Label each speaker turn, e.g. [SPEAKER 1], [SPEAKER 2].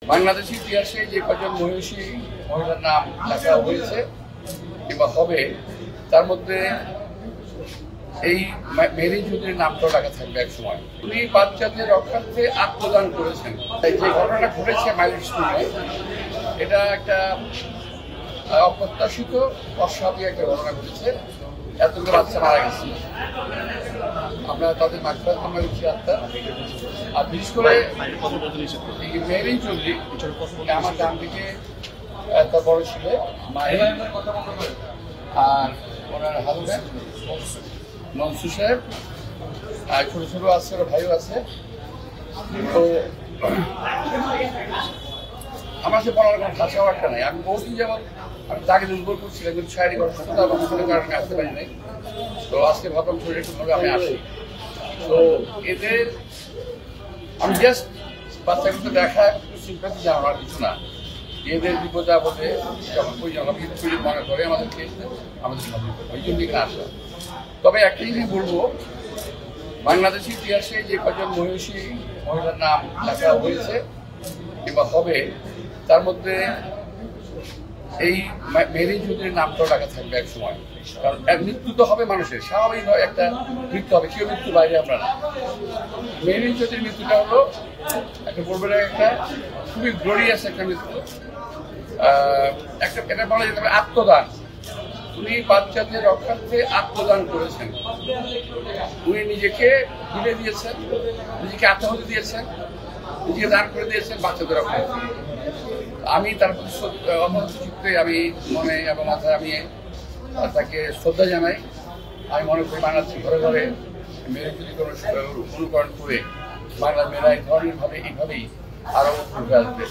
[SPEAKER 1] বাংলাদেশের ইতিহাসে যে কজন মহিষী মহিলার নাম লেখা হয়েছে কিংবা হবে তার মধ্যে এই মেরি চৌধুরীর নামটাও লেখা থাকবে এক সময়। উনি বাচ্চাদের রক্ষার্থে আত্মদান করেছেন। যে ঘটনাটা ঘটেছে মাইলর স্কুলে, এটা একটা অপ্রত্যাশিত অস্বাভাবিক একটা ঘটনা ঘটেছে। এতগুলো বাচ্চা মারা গেছে, আমরা তাদের মাগফিরাত কামনা করছি আত্মা। আর বিশেষ করে মেরি চৌধুরী আমার ডান দিকে একটা বড় ছিল মাহি, আর ওনার হাজবেন্ড মনসুর সাহেব, আর ছোট ছোট আছে, ওর ভাইও আছে। তো আমার সে বলার কোনো ভাষাও একটা নাই। আমি বহুদিন যেমন আমি তাকে দুর্বল করছিলাম, কিন্তু শারীরিক অসুস্থতা এবং অসুবিধার কারণে আসতে পারি নাই। তো আজকে ভাবলাম শরীরে একটুভাবে আমি আসি। তো এদের আমি জাস্ট বাচ্চাগুলো দেখা সিম্পাথি জানানোর কিছু না, এদের বিপদে আপদে যখন প্রয়োজন হবে কিন্তু মনে করে আমাদেরকে আমাদের সাথে ওই জন্য এখানে আসা। তবে একটা জিনিস বলবো, বাংলাদেশের ইতিহাসে যে কজন মহিষী মহিলার নাম লেখা হয়েছে কিংবা হবে তার মধ্যে এই মেরি চৌধুরীর নামটাও লেখা থাকবে এক সময়। কারণ মৃত্যু তো হবে মানুষের, স্বাভাবিকভাবে একটা মৃত্যু হবে, কেউ মৃত্যু বাইরে আমরা না। মেরি চৌধুরীর মৃত্যুটা হলো একটা বলবেন একটা খুবই গ্লোরিয়াস একটা মৃত্যু। একটা এটা বলা যেতে পারে আত্মদান। উনি বাচ্চাদের রক্ষার্থে আত্মদান করেছেন। উনি নিজেকে তুলে দিয়েছেন, নিজেকে আত্মাহুতি দিয়েছেন, নিজেকে দান করে দিয়েছেন বাচ্চাদের রক্ষার্থে। আমি তার প্রতি অমন্ত চিত্তে আমি মনে এবং মাথায় আমি তাকে শ্রদ্ধা জানাই। আমি মনে করি বাংলাদেশের ঘরে ঘরে মেয়ের যদি কোনো অনুকরণ করে বাংলা মেয়েরা এই ধরনের ভাবে এইভাবেই আরো উঠে আসবে।